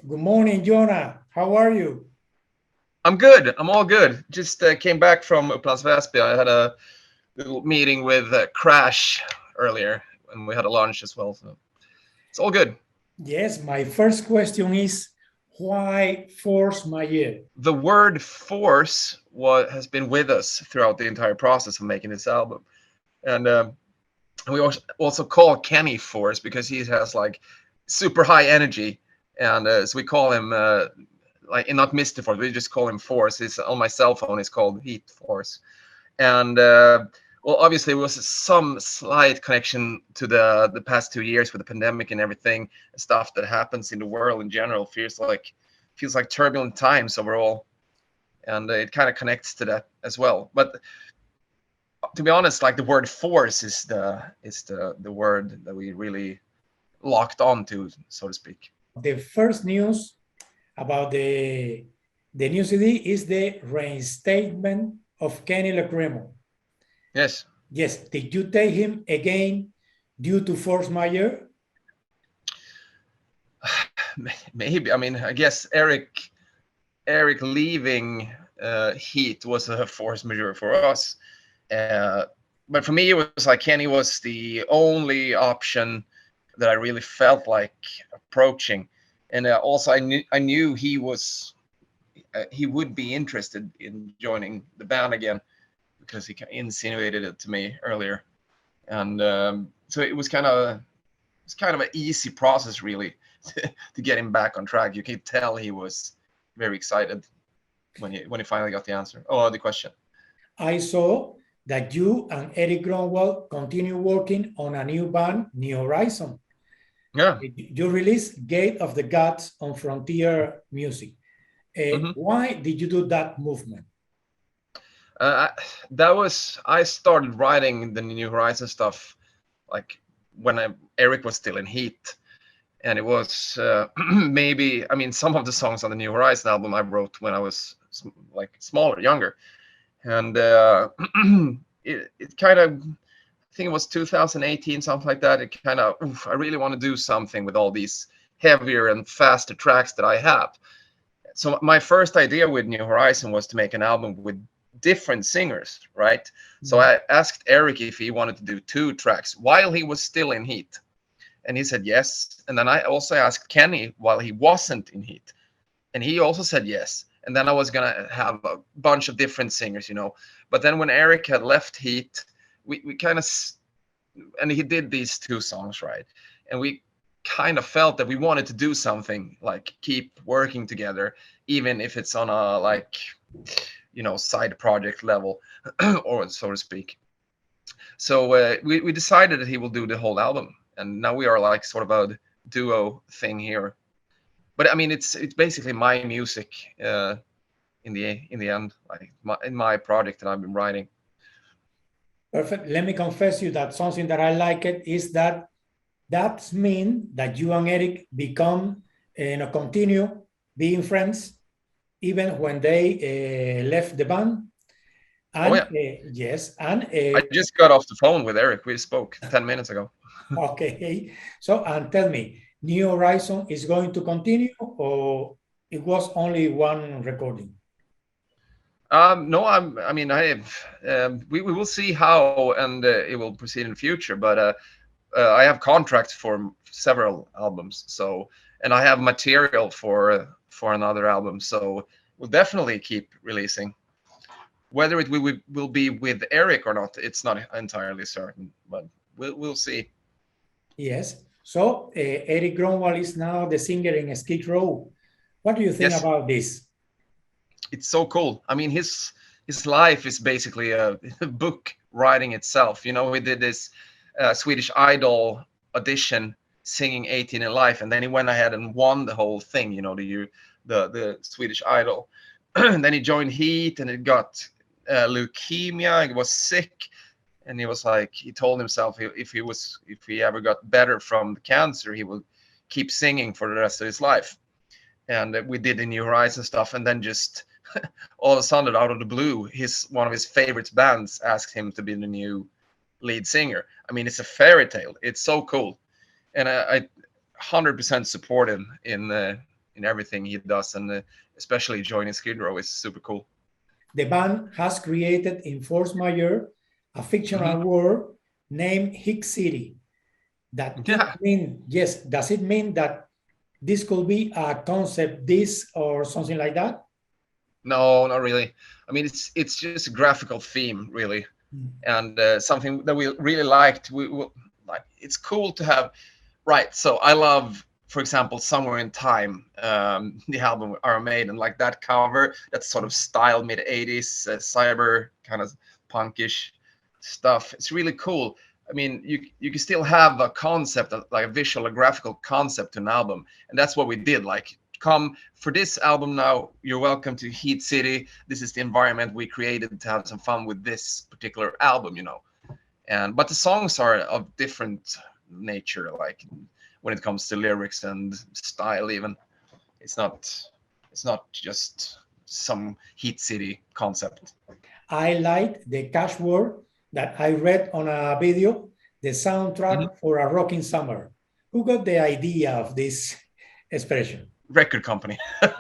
Good morning, Jona. How are you? I'm good. I'm all good. Just came back from Upplands Väsby. I had a little meeting with Crash earlier, and we had a lunch as well. So it's all good. Yes, my first question is why force majeure? The word force has been with us throughout the entire process of making this album, and we also call Kenny Force because he has like super high energy, and so we call him like not Mr. Force. We just call him Force. He's on my cell phone. It's called Heat Force. And well, obviously it was some slight connection to the past 2 years with the pandemic and everything, stuff that happens in the world in general. Feels like turbulent times overall, and it kind of connects to that as well. But to be honest, like the word force is the word that we really locked on to, so to speak. The first news about the new CD is the reinstatement of Kenny Lekremo. Yes. Yes, did you take him again due to force majeure? Maybe. I mean, I guess Eric leaving Heat was a force majeure for us. But for me, it was like Kenny was the only option that I really felt like approaching, and also I knew he would be interested in joining the band again because he insinuated it to me earlier, and so it was kind of an easy process really to get him back on track. You could tell he was very excited when he finally got the answer. Oh, the question. I saw that you and Eric Gromwell continue working on a new band, New Horizon. Yeah. You released Gate of the Gods on Frontier Music. Why did you do that movement? I started writing the New Horizon stuff like when Eric was still in Heat, and it was maybe, I mean, some of the songs on the New Horizon album I wrote when I was like smaller, younger, and it kind of, I think it was 2018, something like that. It kind of, I really want to do something with all these heavier and faster tracks that I have. So my first idea with New Horizon was to make an album with different singers, right? So I asked Eric if he wanted to do 2 tracks while he was still in Heat, and he said yes. And then I also asked Kenny while he wasn't in Heat, and he also said yes. And then I was gonna have a bunch of different singers, But then when Eric had left Heat, we kind of, and he did these 2 songs, right? And we kind of felt that we wanted to do something like keep working together, even if it's on a like, side project level, or so to speak. So we decided that he will do the whole album, and now we are like sort of a duo thing here. But I mean, it's basically my music in the end, like in my project that I've been writing. Perfect. Let me confess you that something that I like it is that's mean that you and Eric become continue being friends even when they left the band. And Oh yeah. yes, and I just got off the phone with Eric. We spoke 10 minutes ago. okay. So, and tell me, New Horizon is going to continue, or it was only one recording? No, I mean, we will see how and it will proceed in the future. But I have contracts for several albums, so, and I have material for another album, so we'll definitely keep releasing. Whether it will be with Eric or not, it's not entirely certain, but we'll see. Yes. So, Eric Gromwall is now the singer in Skid Row. What do you think Yes, about this? it's so cool. I mean, his life is basically a book writing itself. He did this Swedish Idol audition singing 18 in Life, and then he went ahead and won the whole thing. The Swedish Idol. And then he joined Heat, and it got leukemia. He was sick, and he told himself if he ever got better from the cancer, he would keep singing for the rest of his life. And we did the New Horizon stuff, and then just all of a sudden, out of the blue, one of his favorite bands asked him to be the new lead singer. I mean, it's a fairy tale. It's so cool, and I 100% support him in everything he does, and especially joining Skid Row is super cool. The band has created in Force Majeure a fictional world named H.E.A.T. Does it mean that this could be a concept disc or something like that? No, not really. I mean, it's just a graphical theme, really, and something that we really liked. We like. It's cool to have. Right. So I love, for example, Somewhere in Time, the album Iron Maiden, like that cover, that sort of style, mid '80s cyber kind of punkish stuff. It's really cool. I mean, you can still have a concept, like a visual, a graphical concept to an album, and that's what we did. Like, come for this album now, you're welcome to Heat City. This is the environment we created to have some fun with this particular album, you know. But the songs are of different nature, like when it comes to lyrics and style. Even it's not just some Heat City concept. I like the cash word that I read on a video, the soundtrack for a rocking summer. Who got the idea of this expression? Record company. But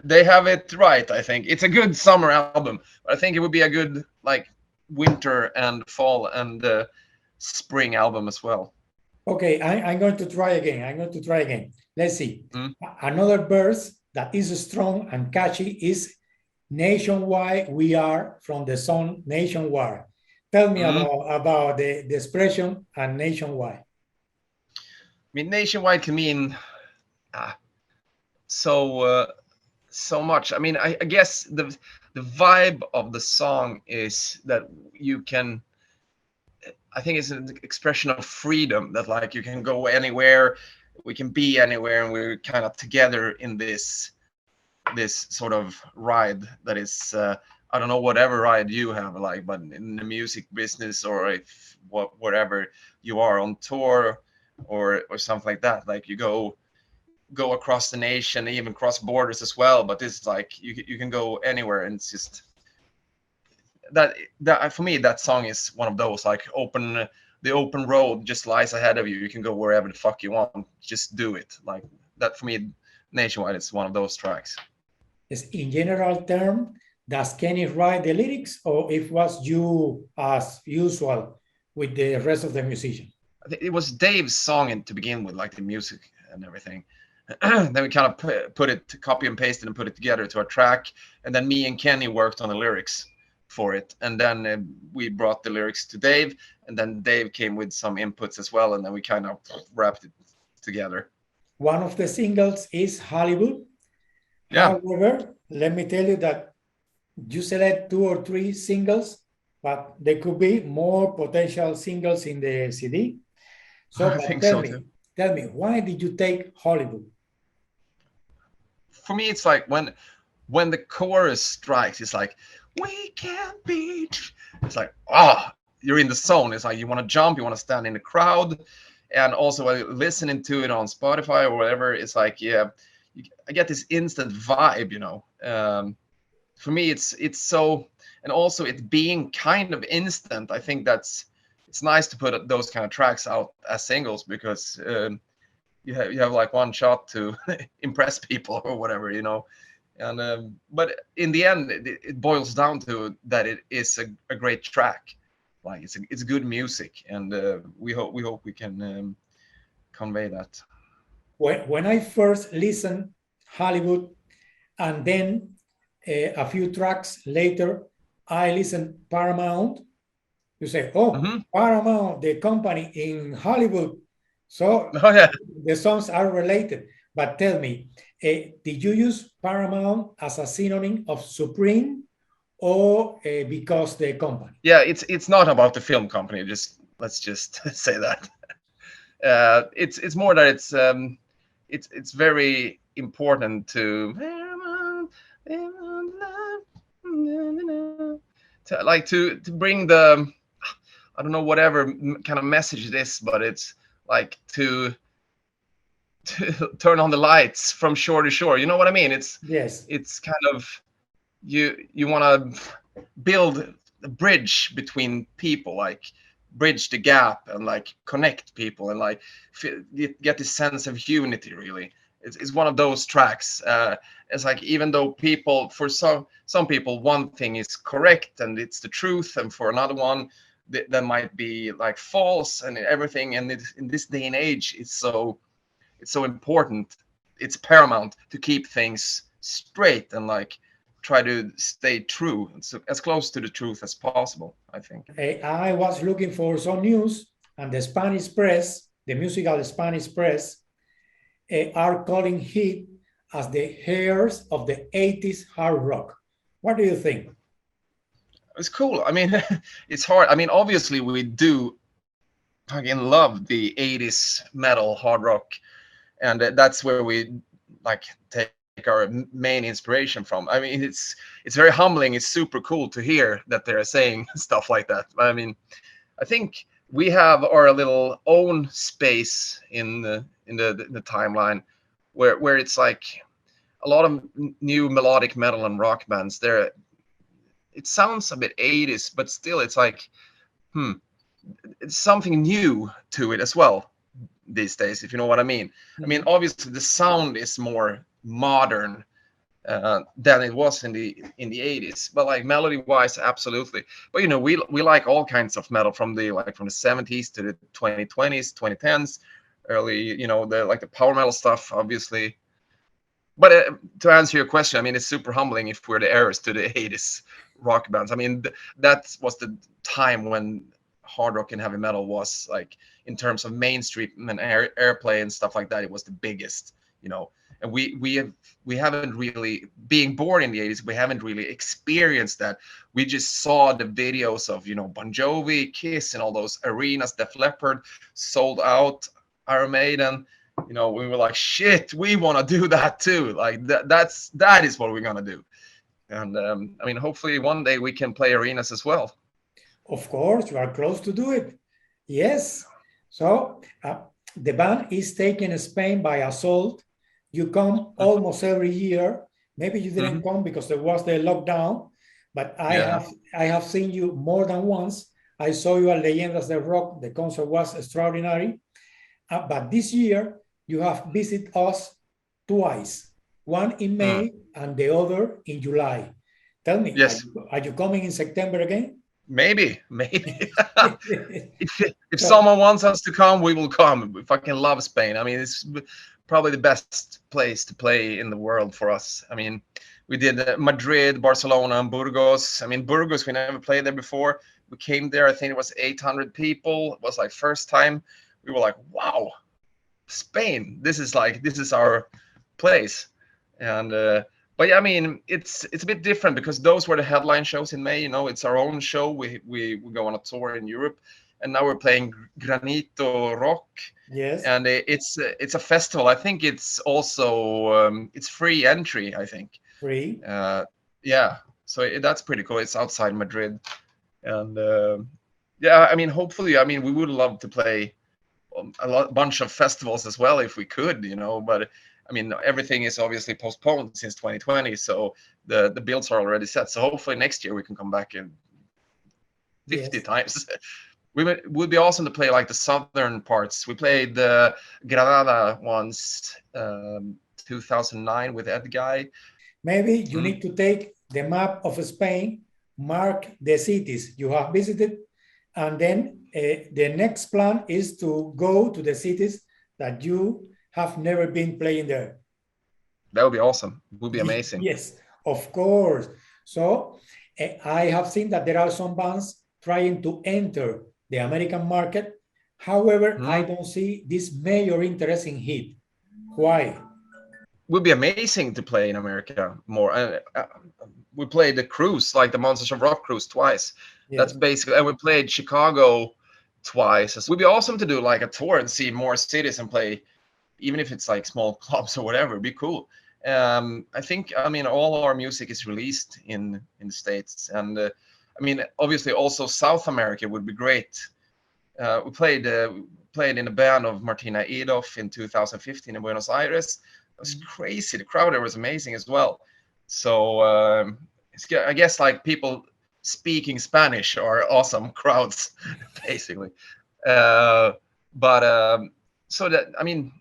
they have it right. I think it's a good summer album, but I think it would be a good like winter and fall and spring album as well. Okay, I'm going to try again. Let's see. Another verse that is strong and catchy is Nationwide We Are, from the song Nationwide. Tell me about the expression and nationwide. I mean, nationwide can mean so much. I mean, I guess the vibe of the song is that you can. I think it's an expression of freedom, that like you can go anywhere, we can be anywhere, and we're kind of together in this sort of ride that is I don't know, whatever ride you have, like, but in the music business, or if whatever you are on tour or something like that, like you go across the nation, even cross borders as well. But this is like you can go anywhere, and it's just that for me, that song is one of those, like, the open road just lies ahead of you. You can go wherever the fuck you want. Just do it. Like that for me, Nationwide is one of those tracks. Yes, in general term, does Kenny write the lyrics, or it was you as usual with the rest of the musicians? I think it was Dave's song to begin with, like the music and everything. Then we kind of put it, copy and paste it, and put it together to a track. And then me and Kenny worked on the lyrics for it. And then we brought the lyrics to Dave, and then Dave came with some inputs as well. And then we kind of wrapped it together. One of the singles is Hollywood. Yeah. However, let me tell you that you select 2 or 3 singles, but there could be more potential singles in the CD. So I think so too. Tell me, why did you take Hollywood? For me, it's like when the chorus strikes, it's like, we can't be. It's like, you're in the zone. It's like you want to jump, you want to stand in the crowd. And also listening to it on Spotify or whatever, it's like, yeah, I get this instant vibe, you know. For me, it's so, and also it being kind of instant. I think it's nice to put those kind of tracks out as singles, because you have like one shot to impress people or whatever, you know. And but in the end, it boils down to that it is a great track. Like it's good music, and we hope we can convey that. When I first listened Hollywood, and then a few tracks later, I listened Paramount. You say, Paramount, the company in Hollywood. So the songs are related. But tell me, did you use Paramount as a synonym of Supreme, or because the company? Yeah, it's not about the film company. Let's just say that. It's more that it's very important to bring the, I don't know, whatever kind of message it is, but it's like to turn on the lights from shore to shore. You know what I mean? Yes. It's kind of, you want to build a bridge between people, like bridge the gap and like connect people and like get this sense of unity. Really, it's one of those tracks. It's like, even though people, for some people, one thing is correct and it's the truth, and for another one that might be like false and everything. And in this day and age, it's so important, it's paramount to keep things straight and like try to stay true, so as close to the truth as possible, I think. I was looking for some news, and the Spanish press, the musical Spanish press, are calling H.E.A.T as the heirs of the 80s hard rock. What do you think? It's cool. I mean, it's hard. I mean, obviously we do fucking love the 80s metal hard rock, and that's where we like take our main inspiration from. I mean, it's very humbling. It's super cool to hear that they're saying stuff like that. I mean, I think we have our little own space in the timeline where it's like a lot of new melodic metal and rock bands. It sounds a bit 80s, but still it's like it's something new to it as well these days, if you know what I mean. I mean, obviously the sound is more modern than it was in the 80s, but like melody wise, absolutely. But you know, we like all kinds of metal from the 70s to the 2020s, 2010s, early, you know, the power metal stuff, obviously. But to answer your question, I mean, it's super humbling if we're the heirs to the 80s rock bands. I mean, that was the time when hard rock and heavy metal was like, in terms of mainstream and airplay and stuff like that, it was the biggest, you know. And we haven't really, being born in the 80s, we haven't really experienced that. We just saw the videos of, you know, Bon Jovi, Kiss, and all those arenas, Def Leppard, sold out, Iron Maiden. You know, we were like, shit, we want to do that too. Like that is what we're gonna do. And I mean, hopefully one day we can play arenas as well. Of course, you are close to do it. Yes. So the band is taking Spain by assault. You come almost every year. Maybe you didn't come because there was the lockdown, but I have seen you more than once. I saw you at Leyendas del Rock. The concert was extraordinary. But this year, you have visited us twice, one in May and the other in July. Tell me, yes, are you coming in September again? Maybe. if someone wants us to come, we will come. We fucking love Spain. I mean, it's probably the best place to play in the world for us. I mean, we did Madrid, Barcelona, and Burgos. I mean, Burgos, we never played there before. We came there, I think it was 800 people. It was like first time. We were like, wow, Spain, this is our place. And but yeah, I mean, it's a bit different because those were the headline shows in May. You know, it's our own show. We go on a tour in Europe, and now we're playing Granito Rock. Yes. And it's a festival. I think it's also it's free entry, I think. Free. Yeah, so that's pretty cool. It's outside Madrid. And yeah, I mean, hopefully, I mean, we would love to play a bunch of festivals as well if we could, you know, but I mean, everything is obviously postponed since 2020, so the builds are already set. So hopefully next year we can come back in 50 times. Would be awesome to play like the southern parts. We played the Granada once, 2009 with Ed Guy. Maybe you need to take the map of Spain, mark the cities you have visited, and then the next plan is to go to the cities that you have never been playing there. That would be awesome. It would be amazing. Yes, of course. So I have seen that there are some bands trying to enter the American market. However, I don't see this major interest in H.E.A.T. Why? It would be amazing to play in America more. We played the cruise, like the Monsters of Rock cruise, twice. Yes. That's basically, and we played Chicago twice. It would be awesome to do like a tour and see more cities and play, even if it's like small clubs or whatever. It'd be cool. I think, I mean, all our music is released in the States, and I mean, obviously also South America would be great. We played in a band of Martina Edoff in 2015 in Buenos Aires. It was crazy. The crowd there was amazing as well. So I guess like people speaking Spanish are awesome crowds, basically. So that, I mean,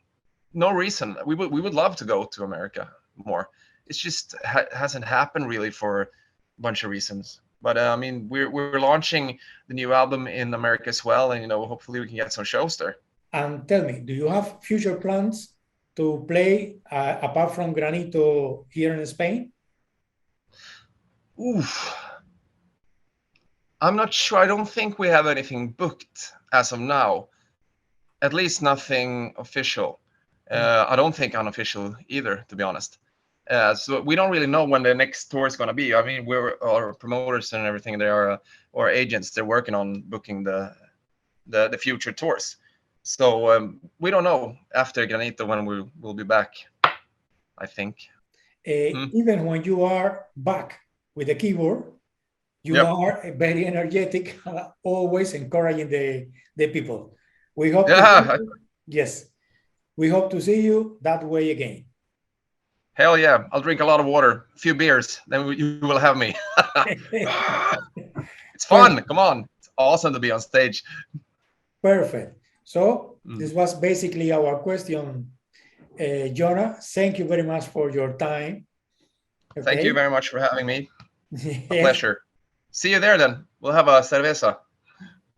no reason. We would love to go to America more. It's just hasn't happened really for a bunch of reasons. But I mean, we're launching the new album in America as well, and hopefully we can get some shows there. And tell me, do you have future plans to play apart from Granito here in Spain? Oof. I'm not sure. I don't think we have anything booked as of now. At least nothing official. I don't think unofficial either, to be honest. So we don't really know when the next tour is going to be. I mean, our promoters and everything, they are or agents. They're working on booking the future tours. So we don't know after Granito when we will be back, I think. Even when you are back with the keyboard, you are very energetic, always encouraging the people. We hope yes, we hope to see you that way again. Hell yeah, I'll drink a lot of water, a few beers, then you will have me. It's fun, come on. It's awesome to be on stage. Perfect. So this was basically our question. Jona, thank you very much for your time. Okay. Thank you very much for having me. A pleasure. See you there then. We'll have a cerveza.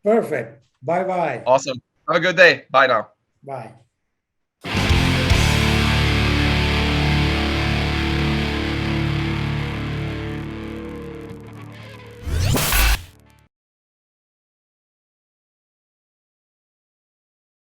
Perfect. Bye-bye. Awesome. Have a good day. Bye now. Bye.